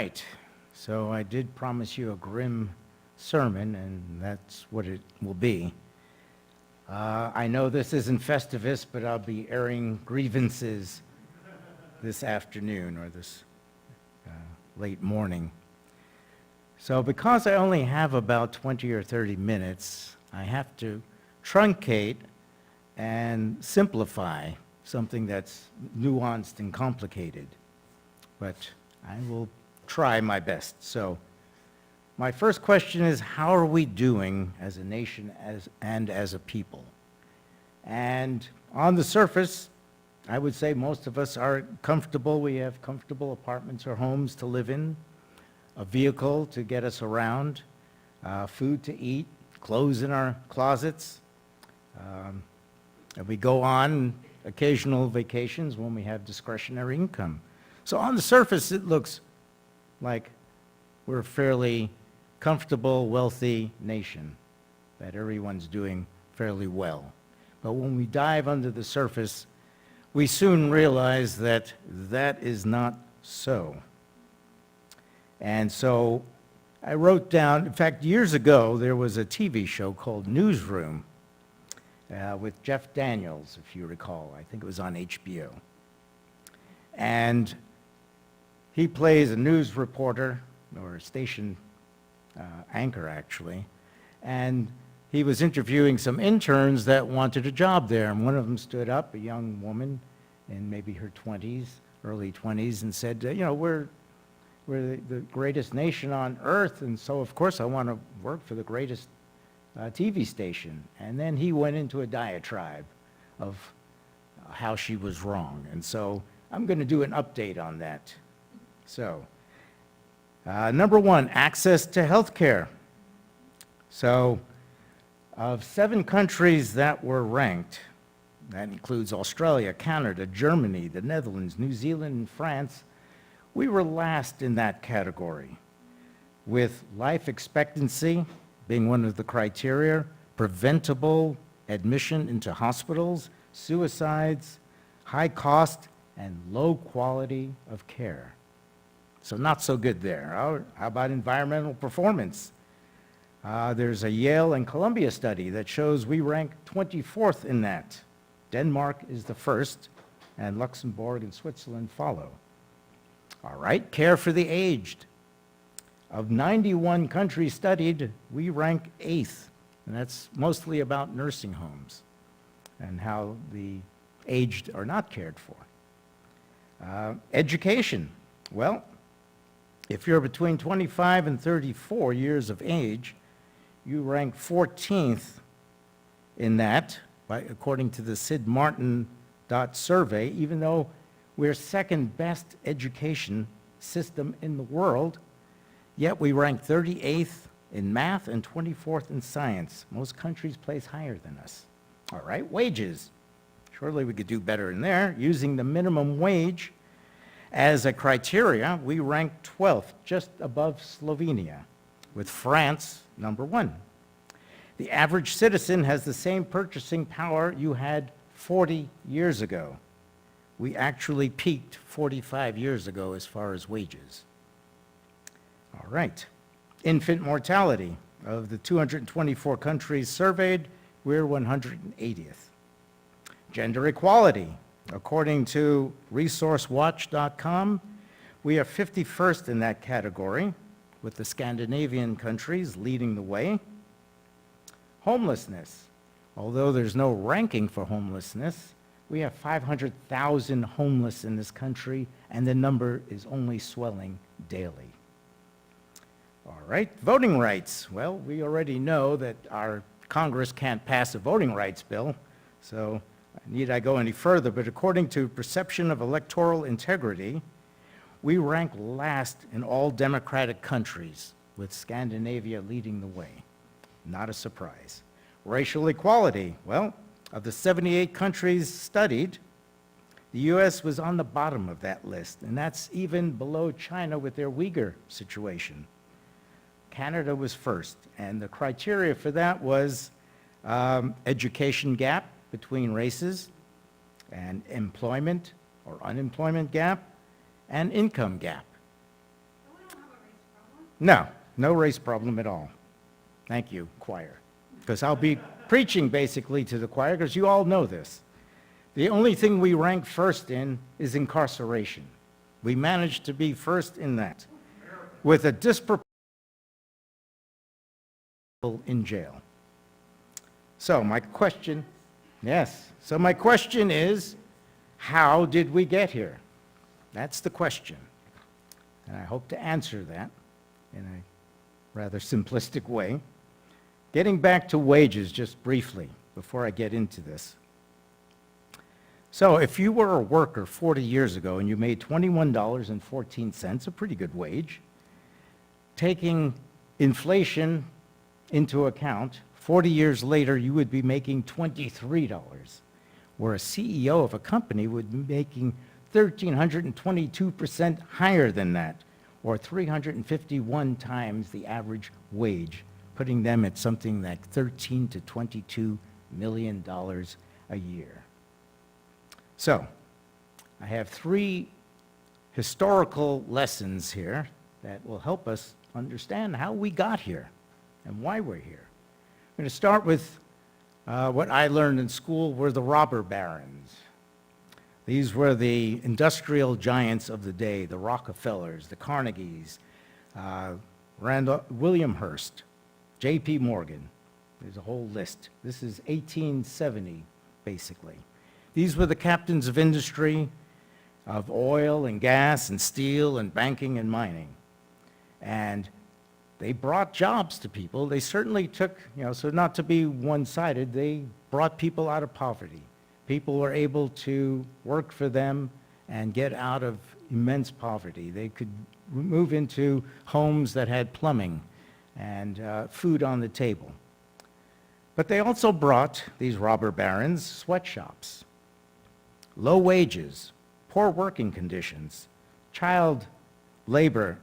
right, so I did promise you a grim sermon, and that's what it will be. I know this isn't Festivus, but I'll be airing grievances this afternoon or this late morning. So because I only have about 20 or 30 minutes, I have to truncate and simplify something that's nuanced and complicated. But I will try my best. So my first question is, how are we doing as a nation and as a people? And on the surface, I would say most of us are comfortable. We have comfortable apartments or homes to live in, a vehicle to get us around, food to eat, clothes in our closets. And we go on occasional vacations when we have discretionary income. So on the surface, it looks like we're a fairly comfortable, wealthy nation, that everyone's doing fairly well. But when we dive under the surface, we soon realize that that is not so. And so I wrote down, in fact, years ago, there was a TV show called Newsroom with Jeff Daniels, if you recall. I think it was on HBO. And he plays a news reporter, or a station anchor, actually. And he was interviewing some interns that wanted a job there. And one of them stood up, a young woman in maybe her 20s, early 20s, and said, you know, we're the greatest nation on earth, and so of course I want to work for the greatest TV station. And then he went into a diatribe of how she was wrong. And so I'm going to do an update on that. So, number one, access to health care. So, of 7 countries that were ranked, that includes Australia, Canada, Germany, the Netherlands, New Zealand, and France, we were last in that category, with life expectancy being one of the criteria, preventable admission into hospitals, suicides, high cost, and low quality of care. So not so good there. How about environmental performance? There's a Yale and Columbia study that shows we rank 24th in that. Denmark is the first, and Luxembourg and Switzerland follow. All right, care for the aged. Of 91 countries studied, we rank 8th, and that's mostly about nursing homes and how the aged are not cared for. Education. Well, if you're between 25 and 34 years of age, you rank 14th in that, according to the Sid Martin survey, even though we're second best education system in the world, yet we rank 38th in math and 24th in science. Most countries place higher than us. All right, wages. Surely we could do better in there. Using the minimum wage as a criteria, we rank 12th, just above Slovenia, with France number 1. The average citizen has the same purchasing power you had 40 years ago. We actually peaked 45 years ago as far as wages. All right. Infant mortality. Of the 224 countries surveyed, we're 180th. Gender equality. According to resourcewatch.com, we are 51st in that category, with the Scandinavian countries leading the way. Homelessness. Although there's no ranking for homelessness, we have 500,000 homeless in this country, and the number is only swelling daily. All right, voting rights. Well, we already know that our Congress can't pass a voting rights bill, so need I go any further? But according to Perception of Electoral Integrity, we rank last in all democratic countries, with Scandinavia leading the way. Not a surprise. Racial equality. Well, of the 78 countries studied, the U.S. was on the bottom of that list, and that's even below China with their Uyghur situation. Canada was first, and the criteria for that was education gap between races, and employment or unemployment gap, and income gap. No, no race problem at all. Thank you, choir. Because I'll be preaching basically to the choir, because you all know this. The only thing we rank first in is incarceration. We managed to be first in that, with a disproportionate in jail. So my question, so my question is, how did we get here? That's the question. And I hope to answer that in a rather simplistic way. Getting back to wages just briefly before I get into this. So if you were a worker 40 years ago and you made $21.14, a pretty good wage, taking inflation into account, 40 years later you would be making $23, where a CEO of a company would be making 1,322% higher than that, or 351 times the average wage, putting them at something like $13 to $22 million a year. So, I have 3 historical lessons here that will help us understand how we got here and why we're here. I'm going to start with what I learned in school were the robber barons. These were the industrial giants of the day, the Rockefellers, the Carnegies, William Hearst, J.P. Morgan. There's a whole list. This is 1870, basically. These were the captains of industry, of oil and gas and steel and banking and mining. And they brought jobs to people. They certainly took, so not to be one-sided, they brought people out of poverty. People were able to work for them and get out of immense poverty. They could move into homes that had plumbing and food on the table. But they also brought, these robber barons, sweatshops, low wages, poor working conditions, child labor,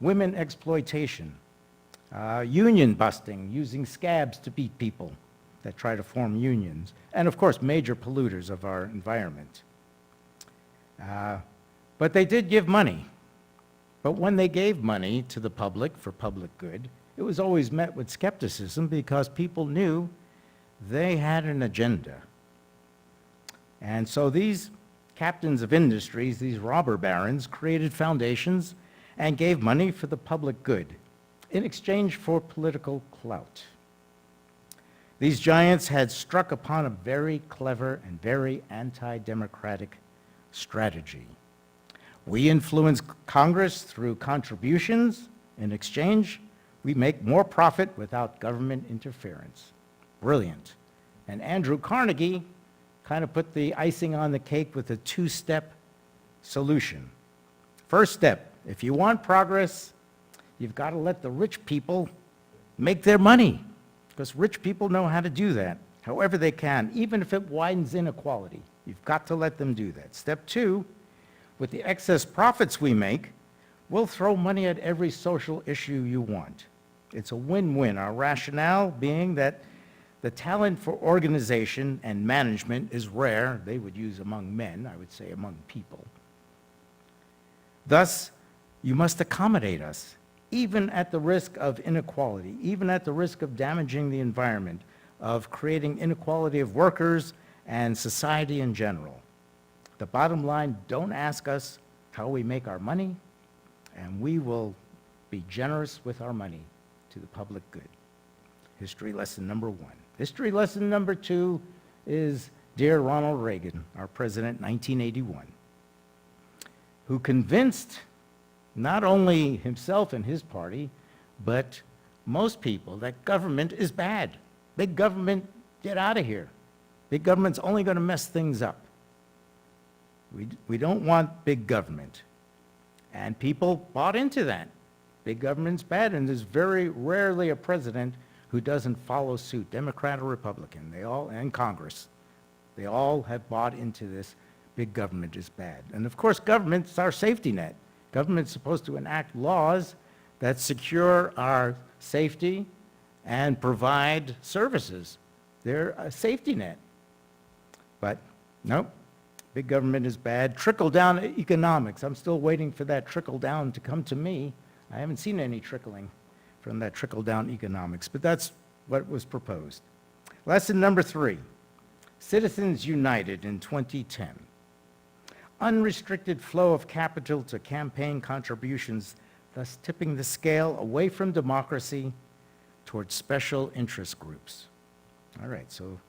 women exploitation, union busting, using scabs to beat people that try to form unions, and of course major polluters of our environment. But they did give money. But when they gave money to the public for public good, it was always met with skepticism because people knew they had an agenda. And so these captains of industries, these robber barons, created foundations and gave money for the public good in exchange for political clout. These giants had struck upon a very clever and very anti-democratic strategy. We influence Congress through contributions. In exchange, we make more profit without government interference. Brilliant. And Andrew Carnegie kind of put the icing on the cake with a 2-step solution. First step, if you want progress, you've got to let the rich people make their money, because rich people know how to do that, however they can, even if it widens inequality. You've got to let them do that. Step 2, with the excess profits we make, we'll throw money at every social issue you want. It's a win-win, our rationale being that the talent for organization and management is rare. They would use among men, I would say among people. Thus, you must accommodate us, even at the risk of inequality, even at the risk of damaging the environment, of creating inequality of workers and society in general. The bottom line, don't ask us how we make our money, and we will be generous with our money to the public good. History lesson number 1. History lesson number 2 is dear Ronald Reagan, our president, 1981, who convinced not only himself and his party, but most people that government is bad. Big government, get out of here. Big government's only going to mess things up. We don't want big government. And people bought into that. Big government's bad, and there's very rarely a president who doesn't follow suit, Democrat or Republican, and Congress. They all have bought into this, big government is bad. And of course, government's our safety net. Government's supposed to enact laws that secure our safety and provide services. They're a safety net. But nope, big government is bad. Trickle-down economics, I'm still waiting for that trickle-down to come to me. I haven't seen any trickling from that trickle-down economics, but that's what was proposed. Lesson number 3, Citizens United in 2010. Unrestricted flow of capital to campaign contributions, thus tipping the scale away from democracy towards special interest groups. All right, so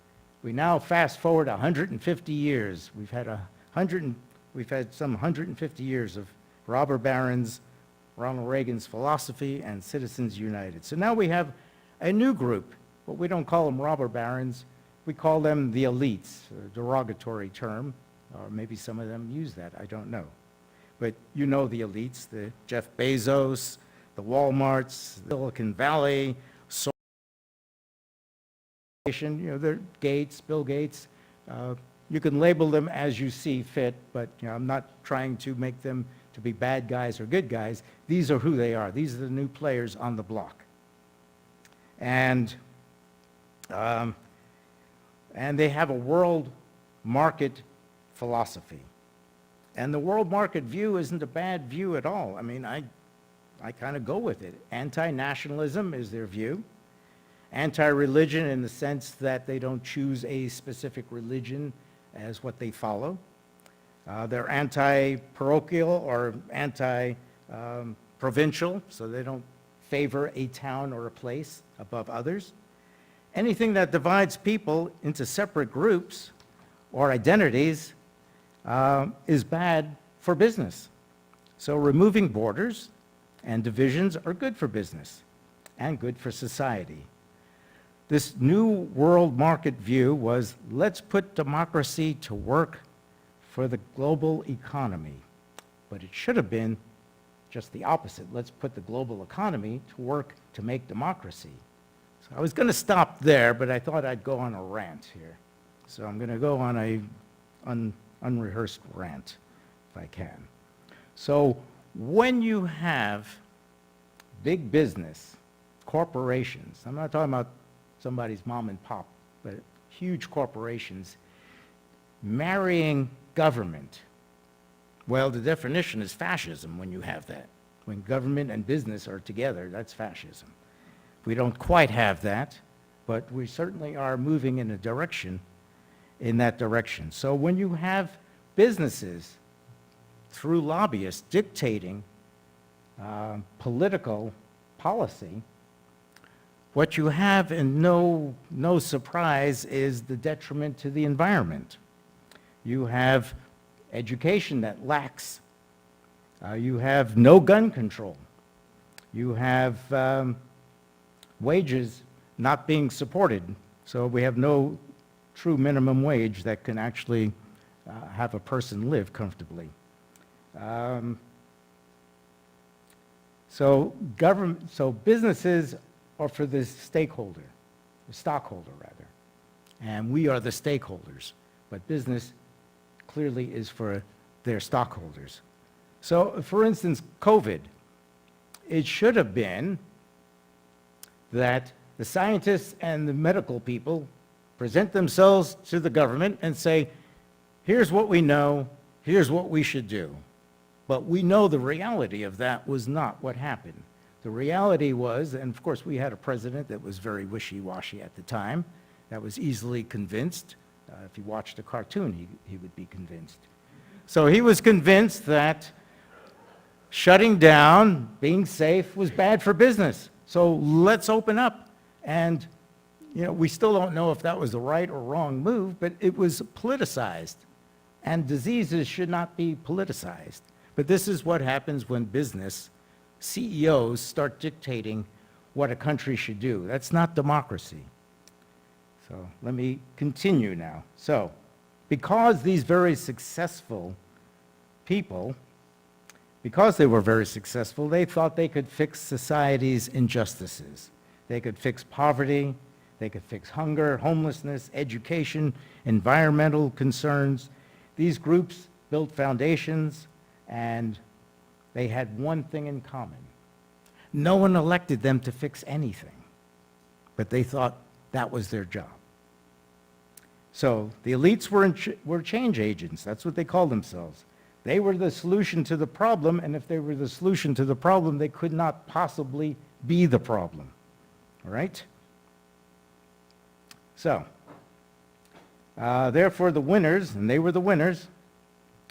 we now fast forward 150 years. We've had some 150 years of robber barons, Ronald Reagan's philosophy, and Citizens United. So now we have a new group, but we don't call them robber barons. We call them the elites, a derogatory term, or maybe some of them use that, I don't know. But you know the elites, the Jeff Bezos, the Walmarts, the Silicon Valley, they're Gates, Bill Gates. You can label them as you see fit, but I'm not trying to make them to be bad guys or good guys. These are who they are. These are the new players on the block. And they have a world market philosophy. And the world market view isn't a bad view at all. I mean, I kind of go with it. Anti-nationalism is their view. Anti-religion in the sense that they don't choose a specific religion as what they follow. They're anti-parochial or anti-provincial, so they don't favor a town or a place above others. Anything that divides people into separate groups or identities is bad for business. So removing borders and divisions are good for business and good for society. This new world market view was, let's put democracy to work for the global economy. But it should have been just the opposite. Let's put the global economy to work to make democracy. So I was going to stop there, but I thought I'd go on a rant here. So I'm going to go on a unrehearsed rant, if I can. So when you have big business, corporations, I'm not talking about somebody's mom and pop, but huge corporations marrying government. Well, the definition is fascism when you have that. When government and business are together, that's fascism. We don't quite have that, but we certainly are moving in that direction. So when you have businesses through lobbyists dictating political policy, what you have, and no surprise, is the detriment to the environment. You have education that lacks. You have no gun control. You have wages not being supported. So we have no true minimum wage that can actually have a person live comfortably. So businesses are for the stockholder rather, and we are the stakeholders, but business clearly is for their stockholders. So, for instance, COVID, it should have been that the scientists and the medical people present themselves to the government and say, here's what we know, here's what we should do. But we know the reality of that was not what happened. The reality was, and of course we had a president that was very wishy-washy at the time, that was easily convinced. If he watched a cartoon, he would be convinced. So he was convinced that shutting down, being safe, was bad for business. So let's open up. And we still don't know if that was the right or wrong move, but it was politicized. And diseases should not be politicized. But this is what happens when business CEOs start dictating what a country should do. That's not democracy. So let me continue now. So because these very successful people, because they were very successful, they thought they could fix society's injustices. They could fix poverty, they could fix hunger, homelessness, education, environmental concerns. These groups built foundations, and they had one thing in common. No one elected them to fix anything, but they thought that was their job. So the elites were change agents. That's what they called themselves. They were the solution to the problem, and if they were the solution to the problem, they could not possibly be the problem. All right? So, therefore, the winners, and they were the winners,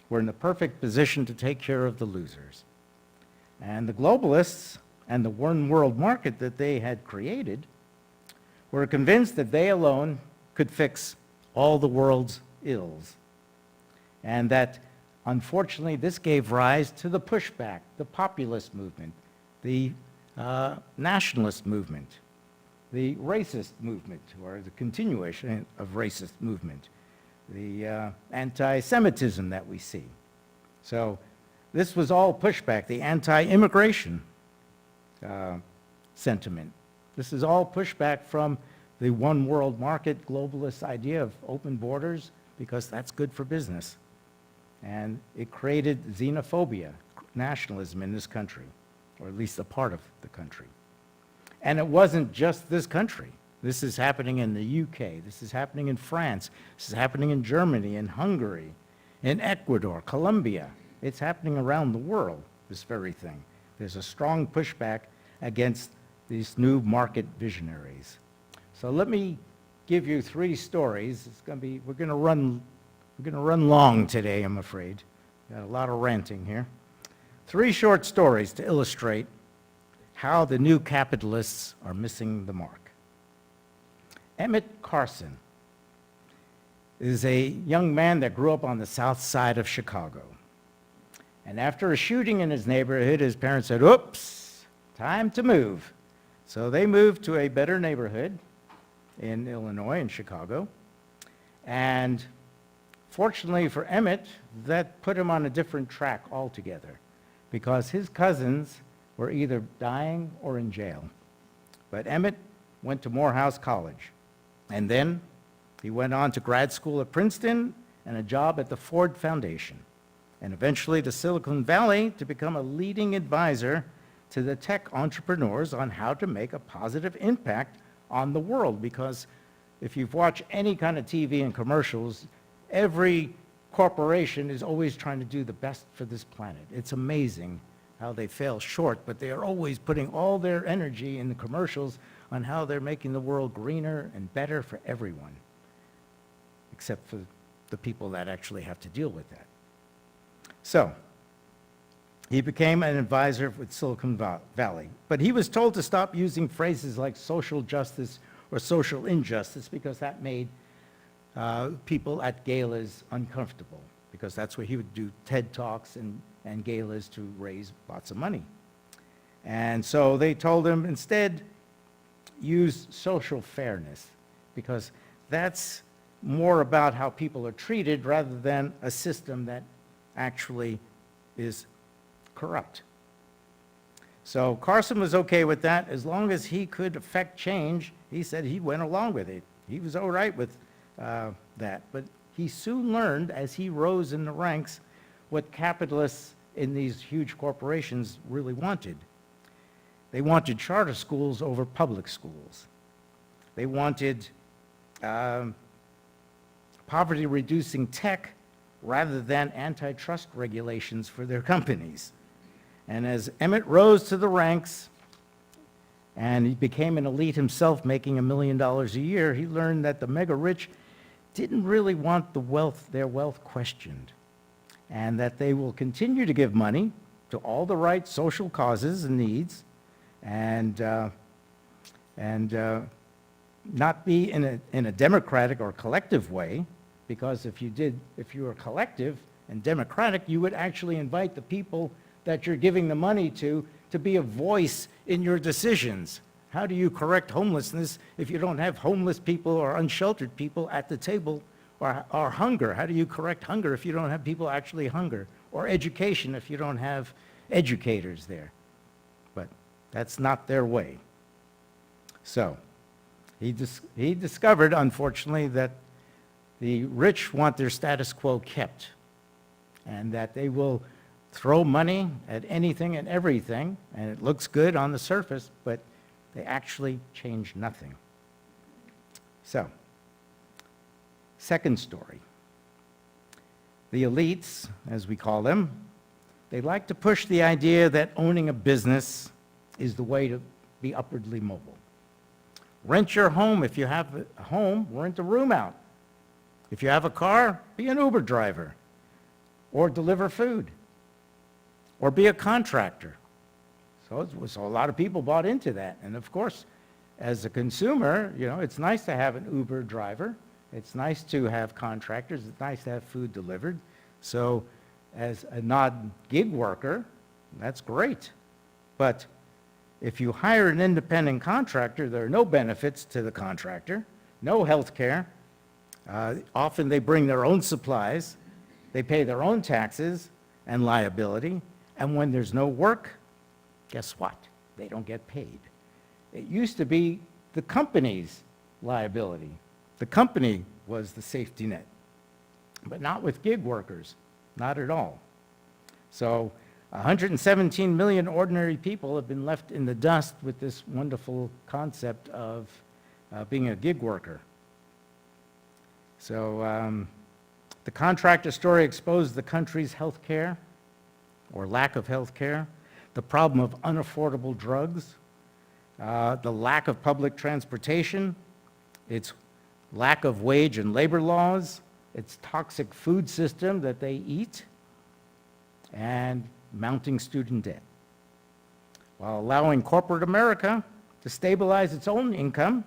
were in the perfect position to take care of the losers. And the globalists and the one world market that they had created were convinced that they alone could fix all the world's ills. And that, unfortunately, this gave rise to the pushback, the populist movement, the nationalist movement, the racist movement, or the continuation of racist movement, the anti-Semitism that we see. So this was all pushback, the anti-immigration sentiment. This is all pushback from the one world market globalist idea of open borders, because that's good for business. And it created xenophobia, nationalism in this country, or at least a part of the country. And it wasn't just this country. This is happening in the UK, this is happening in France, this is happening in Germany, in Hungary, in Ecuador, Colombia. It's happening around the world, this very thing. There's a strong pushback against these new market visionaries. So let me give you 3 stories. We're going to run long today, I'm afraid. Got a lot of ranting here. 3 short stories to illustrate how the new capitalists are missing the mark. Emmett Carson is a young man that grew up on the south side of Chicago. And after a shooting in his neighborhood, his parents said, "Oops, time to move." So they moved to a better neighborhood in Illinois, in Chicago. And fortunately for Emmett, that put him on a different track altogether, because his cousins were either dying or in jail. But Emmett went to Morehouse College, and then he went on to grad school at Princeton and a job at the Ford Foundation, and eventually to Silicon Valley to become a leading advisor to the tech entrepreneurs on how to make a positive impact on the world. Because if you've watched any kind of TV and commercials, every corporation is always trying to do the best for this planet. It's amazing how they fail short, but they are always putting all their energy in the commercials on how they're making the world greener and better for everyone, except for the people that actually have to deal with that. So he became an advisor with Silicon Valley, but he was told to stop using phrases like social justice or social injustice, because that made people at galas uncomfortable, because that's where he would do TED Talks and galas to raise lots of money. And so they told him, instead, use social fairness, because that's more about how people are treated rather than a system that actually is corrupt. So Carson was okay with that. As long as he could affect change, he said he went along with it. He was all right with that. But he soon learned, as he rose in the ranks, what capitalists in these huge corporations really wanted. They wanted charter schools over public schools. They wanted poverty-reducing tech rather than antitrust regulations for their companies. And as Emmett rose to the ranks and he became an elite himself, making $1 million a year, he learned that the mega-rich didn't really want their wealth questioned, and that they will continue to give money to all the right social causes and needs, and not be in a democratic or collective way, because if you were collective and democratic, you would actually invite the people that you're giving the money to be a voice in your decisions. How do you correct homelessness if you don't have homeless people or unsheltered people at the table, or hunger? How do you correct hunger if you don't have people actually hunger? Or education if you don't have educators there? But that's not their way. So he discovered, unfortunately, that the rich want their status quo kept, and that they will throw money at anything and everything, and it looks good on the surface, but they actually change nothing. So, second story. The elites, as we call them, they like to push the idea that owning a business is the way to be upwardly mobile. Rent your home. If you have a home, rent a room out. If you have a car, be an Uber driver or deliver food or be a contractor. So a lot of people bought into that. And of course, as a consumer, it's nice to have an Uber driver. It's nice to have contractors. It's nice to have food delivered. So as a non-gig worker, that's great. But if you hire an independent contractor, there are no benefits to the contractor, no health care. Often they bring their own supplies. They pay their own taxes and liability. And when there's no work, guess what? They don't get paid. It used to be the company's liability. The company was the safety net, but not with gig workers, not at all. So 117 million ordinary people have been left in the dust with this wonderful concept of being a gig worker. So the contractor story exposed the country's health care, or lack of health care, the problem of unaffordable drugs, the lack of public transportation, its lack of wage and labor laws, its toxic food system that they eat, and mounting student debt, while allowing corporate America to stabilize its own income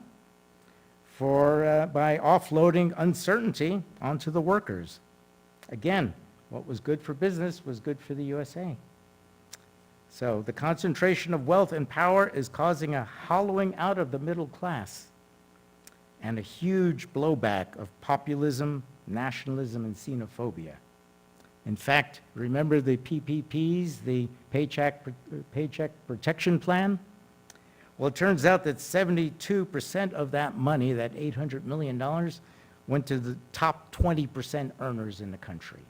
by offloading uncertainty onto the workers. Again, what was good for business was good for the USA. So the concentration of wealth and power is causing a hollowing out of the middle class and a huge blowback of populism, nationalism, and xenophobia. In fact, remember the PPPs, the Paycheck Protection Plan? Well, it turns out that 72% of that money, that $800 million, went to the top 20% earners in the country.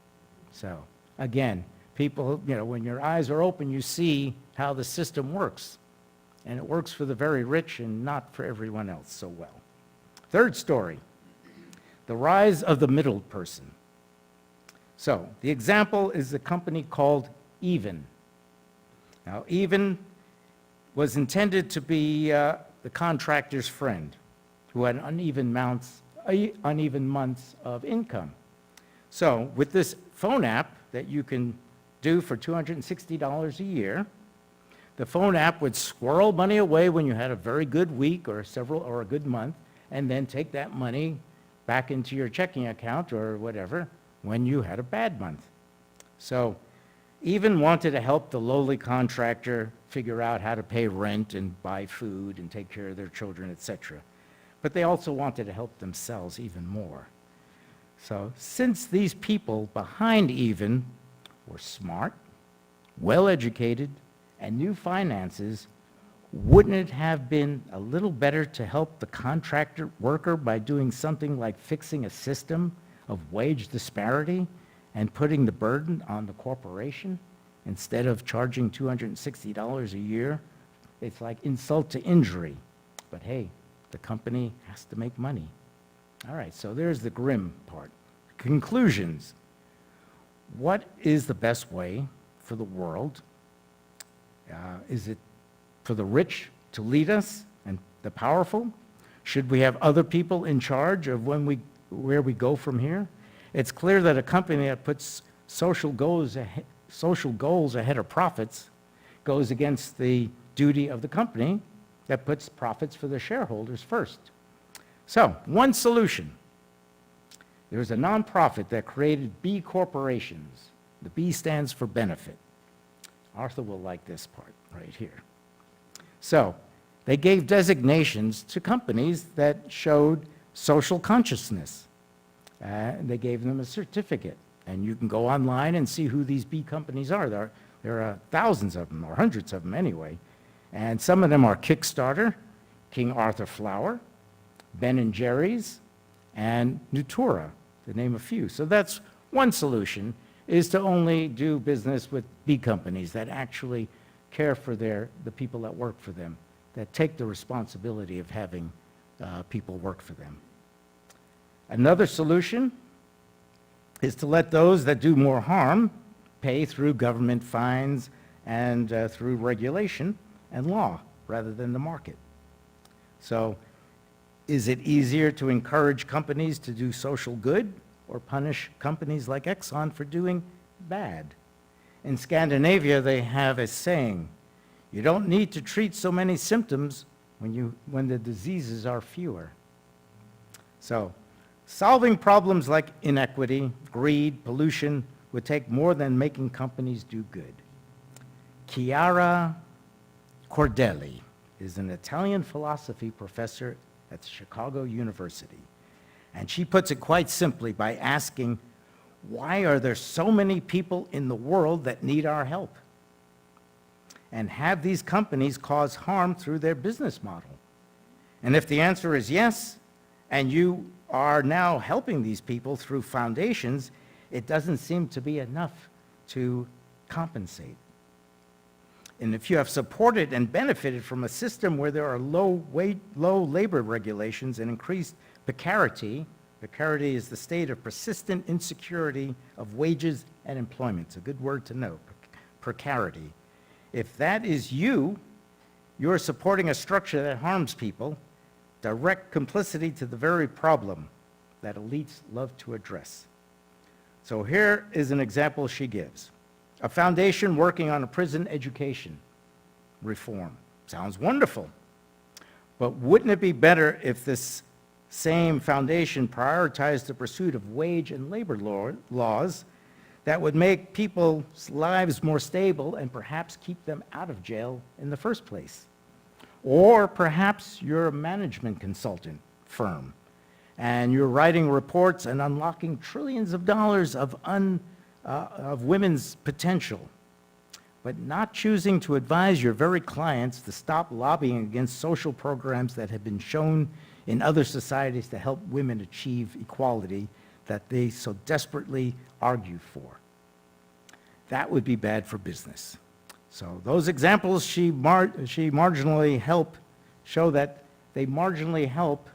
So, again, people, when your eyes are open, you see how the system works. And it works for the very rich and not for everyone else so well. Third story, the rise of the middle person. So, the example is a company called Even. Now, Even was intended to be the contractor's friend who had uneven months of income. So, with this phone app that you can do for $260 a year, the phone app would squirrel money away when you had a very good week or a good month, and then take that money back into your checking account or whatever when you had a bad month. So Even wanted to help the lowly contractor figure out how to pay rent and buy food and take care of their children, etc. But they also wanted to help themselves even more. So since these people behind Even were smart, well-educated, and knew finances, wouldn't it have been a little better to help the contractor worker by doing something like fixing a system of wage disparity and putting the burden on the corporation instead of charging $260 a year? It's like insult to injury. But hey, the company has to make money. All right, so there's the grim part. Conclusions. What is the best way for the world? Is it for the rich to lead us and the powerful? Should we have other people in charge of where we go from here? It's clear that a company that puts social goals ahead of profits goes against the duty of the company that puts profits for the shareholders first. So, one solution. There's a nonprofit that created B corporations. The B stands for benefit. Arthur will like this part right here. So, they gave designations to companies that showed social consciousness. They gave them a certificate. And you can go online and see who these B companies are. There are thousands of them, or hundreds of them anyway. And some of them are Kickstarter, King Arthur Flour, Ben & Jerry's, and Nutura, to name a few. So that's one solution, is to only do business with B companies that actually care for the people that work for them, that take the responsibility of having people work for them. Another solution is to let those that do more harm pay through government fines and through regulation and law rather than the market. So is it easier to encourage companies to do social good or punish companies like Exxon for doing bad? In Scandinavia, they have a saying, you don't need to treat so many symptoms when the diseases are fewer. So, solving problems like inequity, greed, pollution would take more than making companies do good. Chiara Cordelli is an Italian philosophy professor at Chicago University, and she puts it quite simply by asking, why are there so many people in the world that need our help? And have these companies cause harm through their business model? And if the answer is yes, and you are now helping these people through foundations, it doesn't seem to be enough to compensate. And if you have supported and benefited from a system where there are low labor regulations and increased precarity, precarity is the state of persistent insecurity of wages and employment. It's a good word to know, precarity. If that is you, you're supporting a structure that harms people, direct complicity to the very problem that elites love to address. So here is an example she gives. A foundation working on a prison education reform. Sounds wonderful. But wouldn't it be better if this same foundation prioritized the pursuit of wage and labor laws that would make people's lives more stable and perhaps keep them out of jail in the first place? Or perhaps you're a management consultant firm and you're writing reports and unlocking trillions of dollars of women's potential, but not choosing to advise your very clients to stop lobbying against social programs that have been shown in other societies to help women achieve equality that they so desperately argue for. That would be bad for business. So those examples she marginally help show that they marginally help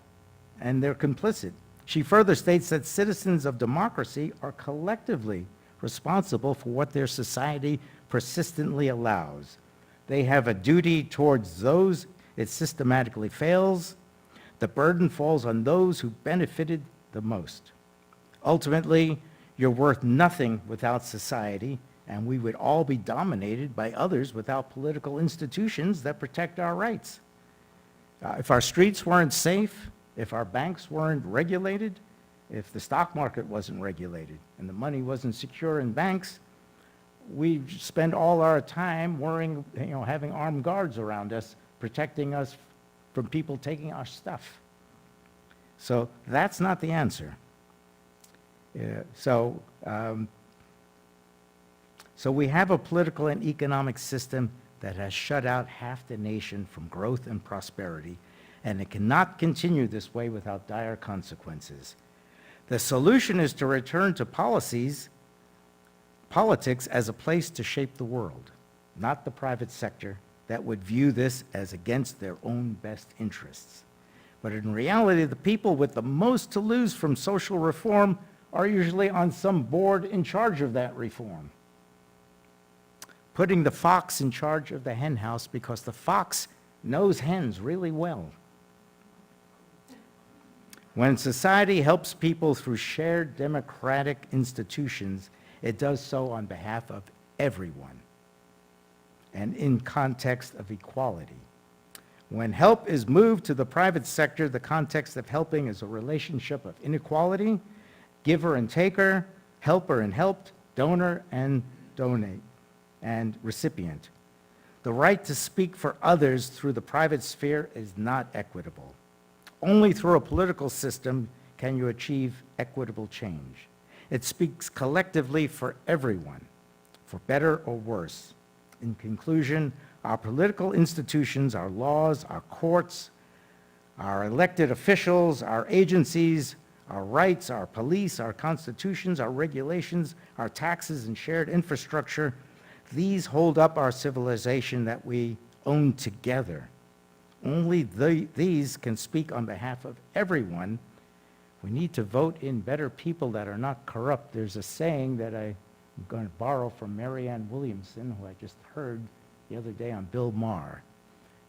and they're complicit. She further states that citizens of democracy are collectively responsible for what their society persistently allows. They have a duty towards those it systematically fails. The burden falls on those who benefited the most. Ultimately, you're worth nothing without society, and we would all be dominated by others without political institutions that protect our rights. If our streets weren't safe, if our banks weren't regulated, if the stock market wasn't regulated and the money wasn't secure in banks, we spend all our time worrying, having armed guards around us, protecting us from people taking our stuff. So that's not the answer. So we have a political and economic system that has shut out half the nation from growth and prosperity, and it cannot continue this way without dire consequences. The solution is to return to politics as a place to shape the world, not the private sector that would view this as against their own best interests. But in reality, the people with the most to lose from social reform are usually on some board in charge of that reform, putting the fox in charge of the hen house because the fox knows hens really well. When society helps people through shared democratic institutions, it does so on behalf of everyone and in context of equality. When help is moved to the private sector, the context of helping is a relationship of inequality, giver and taker, helper and helped, donor and donate, and recipient. The right to speak for others through the private sphere is not equitable. Only through a political system can you achieve equitable change. It speaks collectively for everyone, for better or worse. In conclusion, our political institutions, our laws, our courts, our elected officials, our agencies, our rights, our police, our constitutions, our regulations, our taxes and shared infrastructure, these hold up our civilization that we own together. Only these can speak on behalf of everyone We need to vote in better people that are not corrupt. There's a saying that I'm going to borrow from Marianne Williamson, who I just heard the other day on Bill Maher.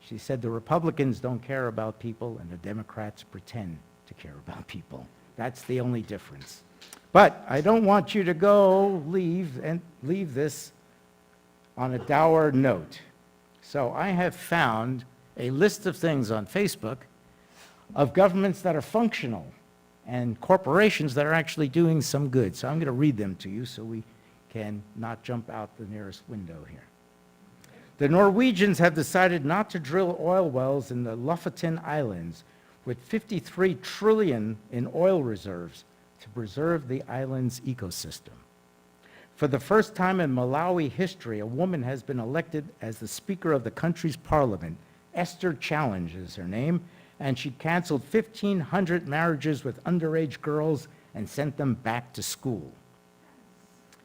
She said, the Republicans don't care about people and the Democrats pretend to care about people. That's the only difference. But I don't want you to leave this on a dour note. So I have found a list of things on Facebook of governments that are functional and corporations that are actually doing some good. So I'm going to read them to you so we can not jump out the nearest window here. The Norwegians have decided not to drill oil wells in the Lofoten Islands with 53 trillion in oil reserves to preserve the island's ecosystem. For the first time in Malawi history, a woman has been elected as the Speaker of the country's parliament. Esther Challenge is her name, and she canceled 1,500 marriages with underage girls and sent them back to school.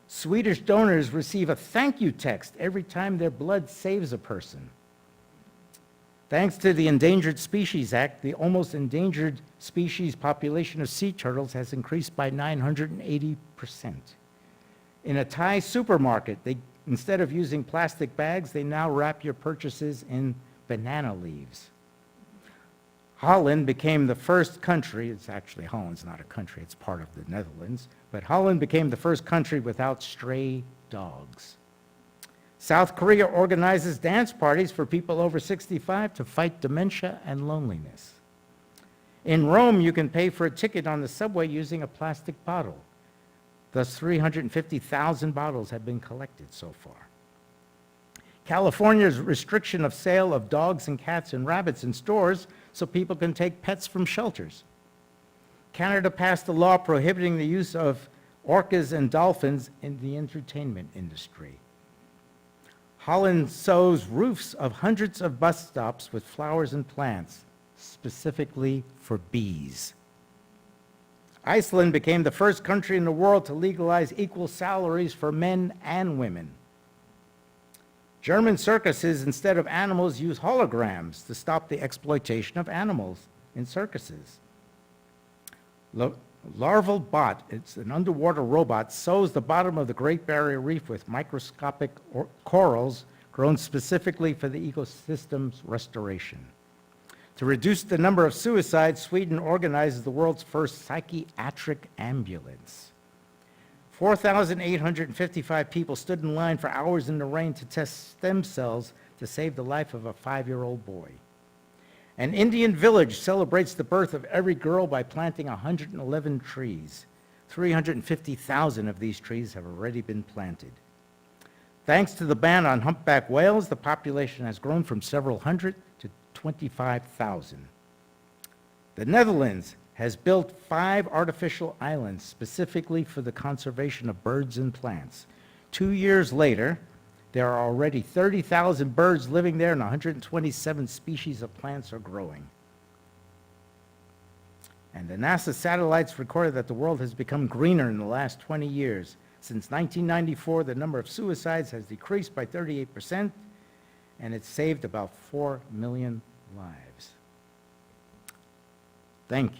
Swedish donors receive a thank you text every time their blood saves a person. Thanks to the Endangered Species Act, the almost endangered species population of sea turtles has increased by 980%. In a Thai supermarket, instead of using plastic bags, they now wrap your purchases in banana leaves. Holland became the first country, it's actually Holland's not a country, it's part of the Netherlands, but Holland became the first country without stray dogs. South Korea organizes dance parties for people over 65 to fight dementia and loneliness. In Rome, you can pay for a ticket on the subway using a plastic bottle. Thus, 350,000 bottles have been collected so far. California's restriction of sale of dogs and cats and rabbits in stores so people can take pets from shelters. Canada passed a law prohibiting the use of orcas and dolphins in the entertainment industry. Holland sows roofs of hundreds of bus stops with flowers and plants, specifically for bees. Iceland became the first country in the world to legalize equal salaries for men and women. German circuses, instead of animals, use holograms to stop the exploitation of animals in circuses. Larval Bot, it's an underwater robot, sews the bottom of the Great Barrier Reef with microscopic corals grown specifically for the ecosystem's restoration. To reduce the number of suicides, Sweden organizes the world's first psychiatric ambulance. 4,855 people stood in line for hours in the rain to test stem cells to save the life of a 5-year-old boy. An Indian village celebrates the birth of every girl by planting 111 trees. 350,000 of these trees have already been planted. Thanks to the ban on humpback whales, the population has grown from several hundred to 25,000. The Netherlands has built 5 artificial islands specifically for the conservation of birds and plants. 2 years later, there are already 30,000 birds living there and 127 species of plants are growing. And the NASA satellites recorded that the world has become greener in the last 20 years. Since 1994, the number of suicides has decreased by 38%, and it's saved about 4 million lives. Thank you.